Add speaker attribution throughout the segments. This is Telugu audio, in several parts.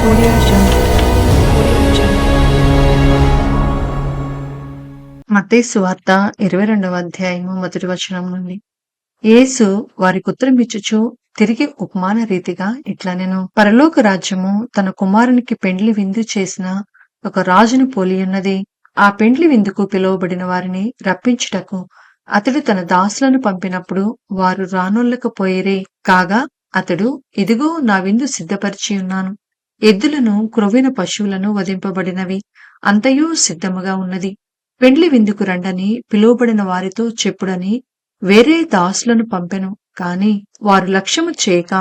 Speaker 1: Audio Jungle. Audio Jungle.
Speaker 2: మత్తయి సువార్త 22వ అధ్యాయము మొదటి వచనం నుండి. యేసు వారికి ఉత్తరమిచ్చుచు తిరిగి ఉపమాన రీతిగా ఇట్లనెను, పరలోక రాజ్యము తన కుమారునికి పెండ్లి విందు చేసిన ఒక రాజును పోలియున్నది. ఆ పెండ్లి విందుకు పిలువబడిన వారిని రప్పించుటకు అతడు తన దాసులను పంపినప్పుడు వారు రానొల్లకపోయిరి. కాగా అతడు, ఇదిగో నా విందు సిద్ధపరిచి ఉన్నాను, ఎద్దులను క్రొవ్విన పశువులను వధింపబడినవి, అంతయు సిద్ధముగా ఉన్నది, పెండ్లి విందుకు రండని పిలువబడిన వారితో చెప్పుడని వేరే దాసులను పంపెను. కాని వారు లక్ష్యము చేయక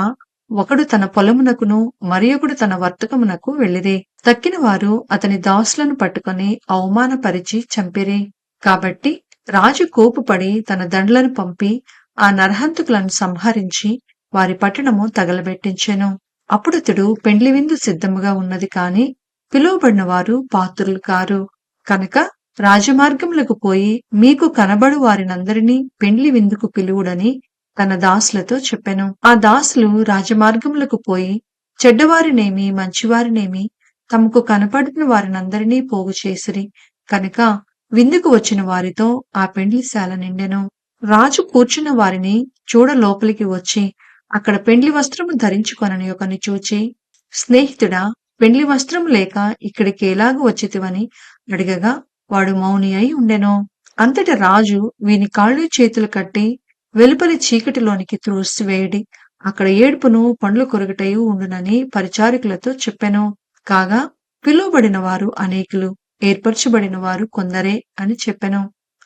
Speaker 2: ఒకడు తన పొలమునకును మరియొకడు తన వర్తకమునకు వెళ్ళిరి. తక్కిన వారు అతని దాసులను పట్టుకొని అవమానపరిచి చంపిరి. కాబట్టి రాజు కోపుపడి తన దండ్లను పంపి ఆ నరహంతకులను సంహరించి వారి పట్టణము తగలబెట్టించెను. అప్పుడతడు, పెండ్లి విందు సిద్ధముగా ఉన్నది కాని పిలువబడిన వారు పాత్రులు కారు, కనుక రాజమార్గములకు పోయి మీకు కనబడు వారినందరినీ పెండ్లి విందుకు పిలువుడని తన దాసులతో చెప్పెను. ఆ దాసులు రాజమార్గములకు పోయి చెడ్డవారినేమి మంచివారినేమి తమకు కనపడిన వారినందరినీ పోగు చేసిరి. కనుక విందుకు వచ్చిన వారితో ఆ పెండ్లిశాల నిండెను. రాజు కూర్చున్న వారిని చూడ లోపలికి వచ్చి అక్కడ పెండ్లి వస్త్రము ధరించుకొనని ఒకని చూచి, స్నేహితుడా, పెండ్లి వస్త్రము లేక ఇక్కడికి ఎలాగ వచ్చితివని అడగగా వాడు మౌని అయి ఉండెను. అంతట రాజు, వీని కాళ్ళు చేతులు కట్టి వెలుపలి చీకటిలోనికి త్రోసివేయుడి, అక్కడ ఏడుపును పండ్లు కొరకటయు ఉండునని పరిచారకులతో చెప్పెను. కాగా పిలువబడిన వారు అనేకులు, ఏర్పరచబడిన వారు కొందరే అని చెప్పెను.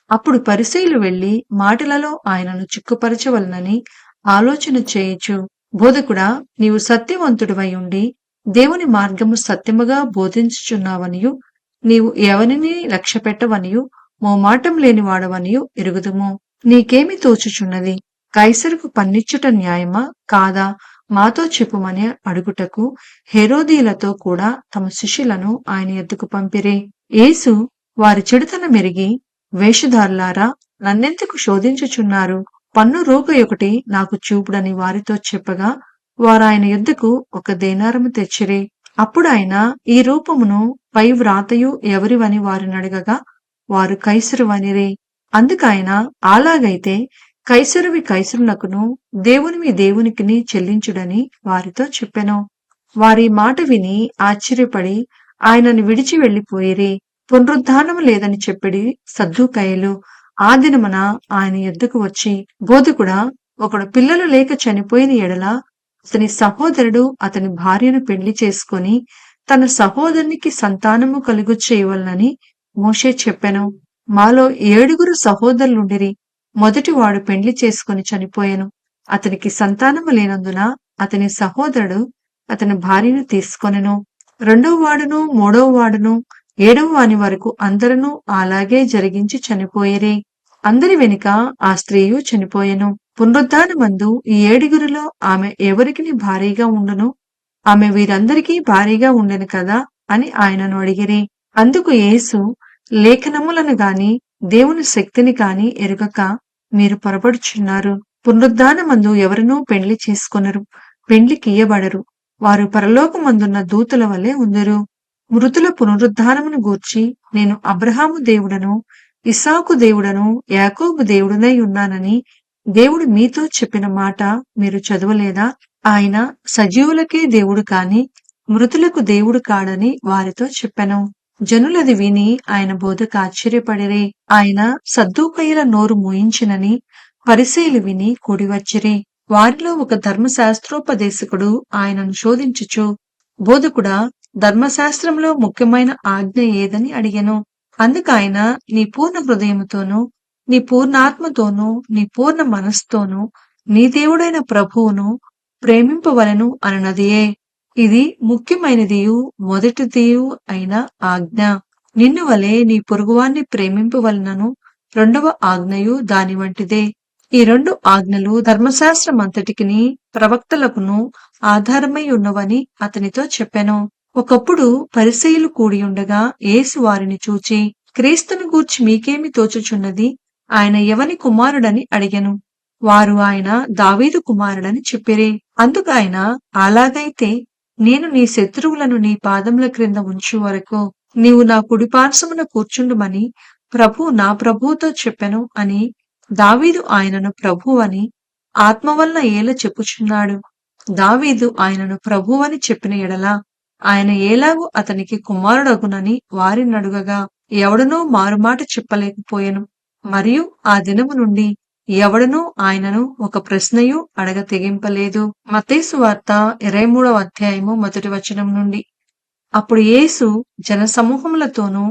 Speaker 2: అప్పుడు పరిసయ్యులు వెళ్లి మాటలలో ఆయనను చిక్కుపరచవలనని ఆలోచన చేయుచు, బోధకుడా, నీవు సత్యవంతుడివై ఉండి దేవుని మార్గము సత్యముగా బోధించుచున్నావనియు నీవు ఎవరిని లక్ష్య పెట్టవనియు మోమాటం లేని వాడవనియు ఎరుగుదుము. నీకేమి తోచుచున్నది? కైసరుకు పన్నిచ్చుట న్యాయమా కాదా? మాతో చెప్పుమని అడుగుటకు హేరోదీయులతో కూడా తమ శిష్యులను ఆయన ఎద్దుకు పంపిరి. యేసు వారి చెడుతన మెరిగి, వేషధారులారా, నన్నెందుకు శోధించుచున్నారు? పన్ను రూక ఒకటి నాకు చూపుడని వారితో చెప్పగా వారాయన యుద్ధకు ఒక దేనారము తెచ్చిరి. అప్పుడు ఆయన, ఈ రూపమును పై వ్రాతయు ఎవరివని వారిని అడగగా వారు కైసరువనిరి. అందుకాయన, అలాగైతే కైసరువి కైసరునకును దేవునివి దేవునికిని చెల్లించుడని వారితో చెప్పెను. వారి మాట విని ఆశ్చర్యపడి ఆయనను విడిచి వెళ్లిపోయిరి. పునరుద్ధానము లేదని చెప్పిడి సద్దూకయ్యులు ఆ దినమున ఆయన ఎద్దుకు వచ్చి, బోధకుడా, ఒకడు పిల్లలు లేక చనిపోయిన ఎడల అతని సహోదరుడు అతని భార్యను పెళ్లి చేసుకొని తన సహోదరునికి సంతానము కలుగు చేయవలనని మోషే చెప్పెను. మాలో 7 సహోదరులుండిరి. మొదటివాడు పెండ్లి చేసుకుని చనిపోయెను. అతనికి సంతానము లేనందున అతని సహోదరుడు అతని భార్యను తీసుకొనెను. 2వ వాడును 3వ వాడును 7వ వాని వరకు అందరూ అలాగే జరిగించి చనిపోయిరి. అందరి వెనుక ఆ స్త్రీయు చనిపోయెను. పునరుద్ధానమందు ఈ 7 ఆమె ఎవరికి భారీగా ఉండును? ఆమె వీరందరికీ భారీగా ఉండెను కదా అని ఆయనను అడిగిరి. అందుకు యేసు, లేఖనములను గాని దేవుని శక్తిని కాని ఎరుగక మీరు పొరపడుచున్నారు. పునరుద్ధానమందు ఎవరినూ పెండ్లి చేసుకొనరు, పెండ్లికియ్యబడరు. వారు పరలోకమందున్న దూతల వలె ఉందురు. మృతుల పునరుద్ధానమును గూర్చి నేను అబ్రహాము దేవుడను, ఇస్సాకు దేవుడను, యాకోబు దేవుడనై ఉన్నానని దేవుడు మీతో చెప్పిన మాట మీరు చదవలేదా? ఆయన సజీవులకే దేవుడు కాని మృతులకు దేవుడు కాడని వారితో చెప్పెను. జనులది విని ఆయన బోధకు ఆశ్చర్యపడిరి. ఆయన సద్దూకయ్యుల నోరు మూయించినని పరిసయ్యులు విని కూడివచ్చిరి. వారిలో ఒక ధర్మశాస్త్రోపదేశకుడు ఆయనను శోధించుచు, బోధకుడా, ధర్మశాస్త్రంలో ముఖ్యమైన ఆజ్ఞ ఏదని అడిగెను. అందుకాయన, నీ పూర్ణ హృదయముతోనూ నీ పూర్ణాత్మతోనూ నీ పూర్ణ మనస్సుతోనూ నీ దేవుడైన ప్రభువును ప్రేమింపవలెను అననదియే. ఇది ముఖ్యమైనదియు మొదటిదియు అయిన ఆజ్ఞ. నిన్ను వలె నీ పొరుగువాన్ని ప్రేమింపవలనను 2వ ఆజ్ఞయు దాని వంటిదే. ఈ 2 ఆజ్ఞలు ధర్మశాస్త్రమంతటికిని ప్రవక్తలకును ఆధారమై ఉన్నవని అతనితో చెప్పెను. ఒకప్పుడు పరిసయ్యులు కూడియుండగా యేసు వారిని చూచి, క్రీస్తును గూర్చి మీకేమి తోచుచున్నది? ఆయన ఎవని కుమారుడని అడిగెను. వారు ఆయన దావీదు కుమారుడని చెప్పిరి. అందుకాయన, అలాగైతే నేను నీ శత్రువులను నీ పాదముల క్రింద ఉంచు వరకు నీవు నా కుడిపార్శ్వమున కూర్చుండుమని ప్రభు నా ప్రభువుతో చెప్పెను అని దావీదు ఆయనను ప్రభు అని ఆత్మ వలన ఏల చెప్పుచున్నాడు. దావీదు ఆయనను ప్రభువని చెప్పిన ఎడల ఆయన ఏలాగు అతనికి కుమారుడగునని వారినడుగగా ఎవడనూ మారుమాట చెప్పలేకపోయెను. మరియు ఆ దినము నుండి ఎవడనూ ఆయనను ఒక ప్రశ్నయు అడగ తెగింపలేదు. మత్తయి సువార్త 23వ అధ్యాయము మొదటి వచనం నుండి. అప్పుడు యేసు జనసమూహములతోనూ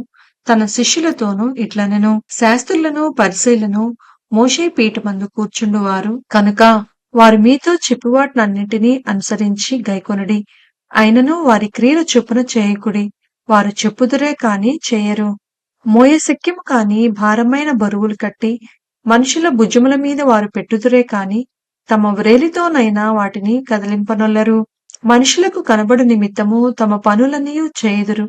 Speaker 2: తన శిష్యులతోనూ ఇట్లనెను, శాస్త్రులను పరిసయ్యులను మోషే పీఠమందు కూర్చుండువారు కనుక వారు మీతో చెప్పువాటినన్నిటినీ అనుసరించి గైకొనుడి. అయినను వారి క్రియల చొప్పున చేయకుడి. వారు చెప్పుదురే కాని చేయరు. మోయశక్యము కాని భారమైన బరువులు కట్టి మనుషుల భుజముల మీద వారు పెట్టుదురే కాని తమ వ్రేలితోనైనా వాటిని కదిలింపనొల్లరు. మనుషులకు కనబడు నిమిత్తము తమ పనులన్నీయు చేయుదురు.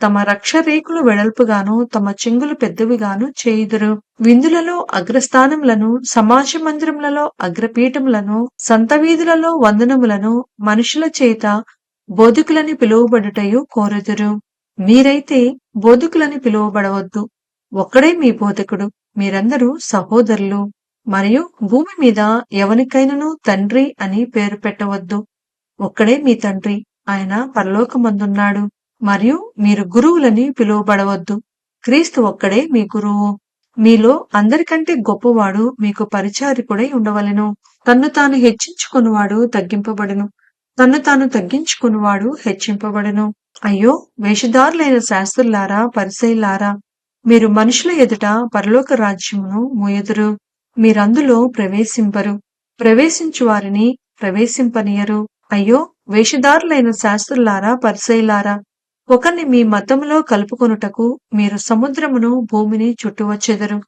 Speaker 2: తమ రక్షరేకులు వెడల్పుగాను తమ చెంగులు పెద్దవిగాను చేయుదురు. విందులలో అగ్రస్థానములను, సమాజ మందిరములలో అగ్రపీఠములను, సంత వీధులలో వందనములను మనుషుల చేత బోధకులని పిలువబడుటయు కోరుదురు. మీరైతే బోధకులని పిలువబడవద్దు. ఒక్కడే మీ బోధకుడు. మీరందరూ సహోదరులు. మరియు భూమి మీద ఎవనికైనను తండ్రి అని పేరు పెట్టవద్దు. ఒక్కడే మీ తండ్రి, ఆయన పరలోకమందున్నాడు. మరియు మీరు గురువులని పిలువబడవద్దు. క్రీస్తు ఒక్కడే మీ గురువు. మీలో అందరికంటే గొప్పవాడు మీకు పరిచారకుడై ఉండవలెను. తన్ను తాను హెచ్చించుకొనువాడు తగ్గింపబడును, తన్ను తాను తగ్గించుకొనువాడు హెచ్చింపబడును. అయ్యో వేషధారులైన శాస్త్రులారా, పరిసయ్యులారా, మీరు మనుషుల ఎదుట పరలోక రాజ్యమును మోయుదురు. మీరందులో ప్రవేశింపరు. ప్రవేశించు వారిని ప్రవేశింపనీయరు. అయ్యో వేషధారులైన శాస్త్రులారా, పరిసయ్యులారా, ఒకరిని మీ మతములో కలుపుకొనుటకు మీరు సముద్రమును భూమిని చుట్టువచ్చెదరు.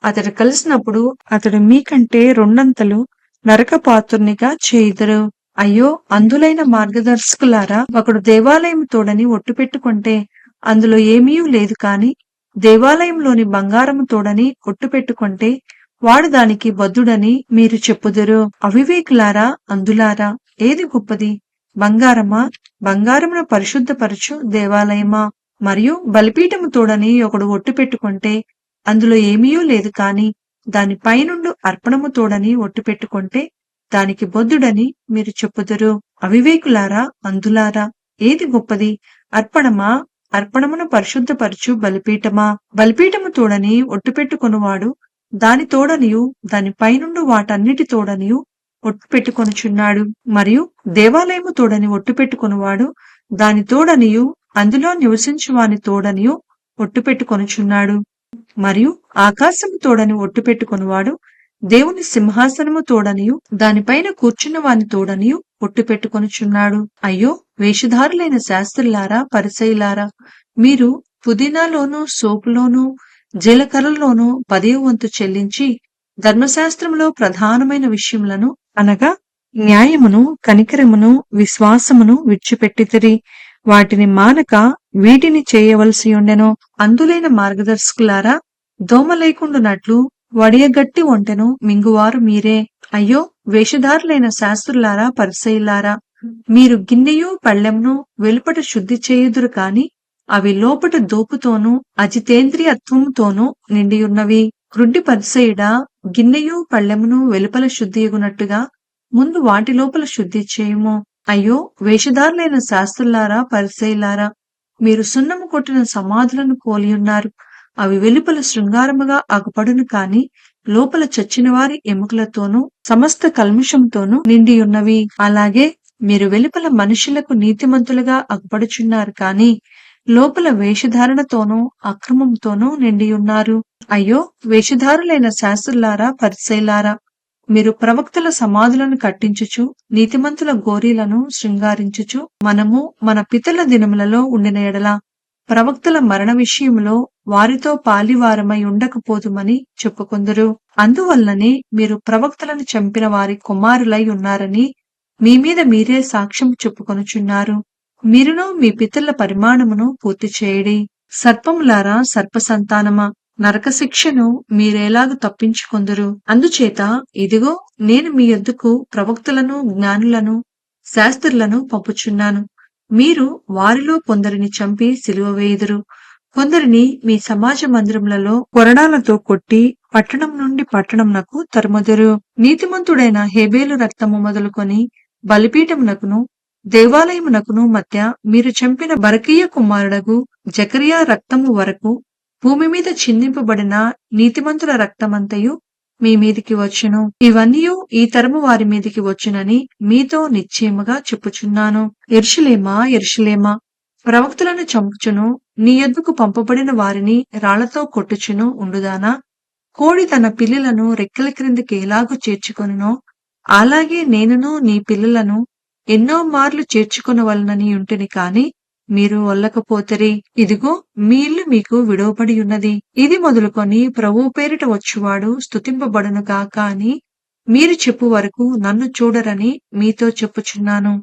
Speaker 2: అతడు కలిసినప్పుడు అతడు మీకంటే రెండంతలు నరకపాత్రునిగా చేయుదురు. అయ్యో అందులైన మార్గదర్శకులారా, ఒకడు దేవాలయం తోడని ఒట్టు పెట్టుకుంటే అందులో ఏమీ లేదు కాని దేవాలయంలోని బంగారము తోడని ఒట్టు పెట్టుకుంటే వాడు దానికి బద్ధుడని మీరు చెప్పుదురు. అవివేకులారా, అందులారా, ఏది గొప్పది? బంగారమా? బంగారమును పరిశుద్ధపరచు దేవాలయమా? మరియు బలిపీఠము తోడని ఒకడు ఒట్టు పెట్టుకుంటే అందులో ఏమీ లేదు కాని దాని పైనుండు అర్పణము తోడని ఒట్టు పెట్టుకుంటే దానికి బొద్దుడని మీరు చెప్పుదురు. అవివేకులారా, అందులారా, ఏది గొప్పది? అర్పణమా? అర్పణమును పరిశుద్ధపరచు బలిపీఠమా? బలిపీఠము తోడని ఒట్టు పెట్టుకొనువాడు దాని తోడనియు దాని పైనుండు వాటన్నిటి తోడనియు ఒట్టు పెట్టుకొనుచున్నాడు. మరియు దేవాలయము తోడని ఒట్టు పెట్టుకొనువాడు దాని తోడనియు అందులో నివసించు వాని తోడనియు ఒట్టు పెట్టుకొనుచున్నాడు. మరియు ఆకాశము తోడని ఒట్టు పెట్టుకొనువాడు దేవుని సింహాసనము తోడనియు దానిపైన కూర్చున్న వాని తోడనియు ఒట్టు పెట్టుకొనుచున్నాడు. అయ్యో వేషధారులైన శాస్త్రులారా, పరిసయ్యులారా, మీరు పుదీనాలోను, సోపులోను, జీలకర్రలోను 10వ వంతు చెల్లించి ధర్మశాస్త్రములో ప్రధానమైన విషయములను అనగా న్యాయమును, కనికరమును, విశ్వాసమును విడిచిపెట్టితిరి. వాటిని మానక వీటిని చేయవలసి ఉండెను. అందులైన మార్గదర్శకులారా, దోమ లేకుండునట్లు వడియగట్టి ఒంటెను మింగువారు మీరే. అయ్యో వేషధారులైన శాస్త్రులారా, పరిసయ్యులారా, మీరు గిన్నెయు పళ్ళెమును వెలుపట శుద్ధి చేయుదురు కాని అవి లోపట దోపుతోనూ అజితేంద్రియత్వముతోనూ నిండియున్నవి. గ్రుడ్డి పరిసయ్యుడా, గిన్నెయు పళ్ళెమును వెలుపల శుద్ధియగునట్టుగా ముందు వాటి లోపల శుద్ధి చేయుము. అయ్యో వేషధారులైన శాస్త్రులారా, పరిసయ్యులారా, మీరు సున్నము కొట్టిన సమాధులను పోలియున్నారు. అవి వెలుపల శృంగారముగా అగుపడును కాని లోపల చచ్చిన వారి ఎముకలతోనూ సమస్త కల్మషంతోనూ నిండియున్నవి. అలాగే మీరు వెలుపల మనుషులకు నీతిమంతులుగా అగుపడుచున్నారు కాని లోపల వేషధారణతోనూ అక్రమంతోనూ నిండియున్నారు. అయ్యో వేషధారులైన శాస్త్రులారా, పరిసయ్యులారా, మీరు ప్రవక్తల సమాధులను కట్టించుచు నీతిమంతుల గోరీలను శృంగారించుచు మనము మన పితరుల దినములలో ఉండిన ఎడల ప్రవక్తల మరణ విషయంలో వారితో పాలివారమై ఉండకపోదుమని చెప్పుకొందురు. అందువల్లనే మీరు ప్రవక్తలను చంపిన వారి కుమారులై ఉన్నారని మీ మీద మీరే సాక్ష్యం చెప్పుకొనుచున్నారు. మీరును మీ పితరుల పరిమాణమును పూర్తి చేయడి. సర్పములారా, సర్ప సంతానమా, నరక శిక్షను మీరేలాగు తప్పించుకొందురు? అందుచేత ఇదిగో నేను మీ యొద్దకు ప్రవక్తలను, జ్ఞానులను, శాస్త్రులను పంపుచున్నాను. మీరు వారిలో కొందరిని చంపి సిలువ వేయుదురు. కొందరిని మీ సమాజ మందిరములలో కొరడాలతో కొట్టి పట్టణం నుండి పట్టణంనకు తరుముదురు. నీతిమంతుడైన హేబేలు రక్తము మొదలుకొని బలిపీఠమునకును దేవాలయమునకును మధ్య మీరు చంపిన బరకీయ కుమారుడగు జకరియా రక్తము వరకు భూమి మీద చిందింపబడిన నీతిమంతుల రక్తమంతయు మీ మీదికి వచ్చును. ఇవన్నీయు ఈ తరము వారి మీదికి వచ్చునని మీతో నిశ్చయముగా చెప్పుచున్నాను. యెరూషలేమా, యెరూషలేమా, ప్రవక్తలను చంపుచును, నీ యొద్దకు పంపబడిన వారిని రాళ్లతో కొట్టుచును ఉండుదానా? కోడి తన పిల్లలను రెక్కల క్రిందికి ఎలాగు చేర్చుకొనునో అలాగే నేనును నీ పిల్లలను ఎన్నో మార్లు చేర్చుకొనవలనని ఉంటిని కాని మీరు ఒల్లకపోతిరి. ఇదిగో మీ ఇల్లు మీకు విడువబడి ఉన్నది. ఇది మొదలుకొని ప్రభువు పేరిట వచ్చువాడు స్తుతింపబడును గాక అని మీరు చెప్పు వరకు నన్ను చూడరని మీతో చెప్పుచున్నాను.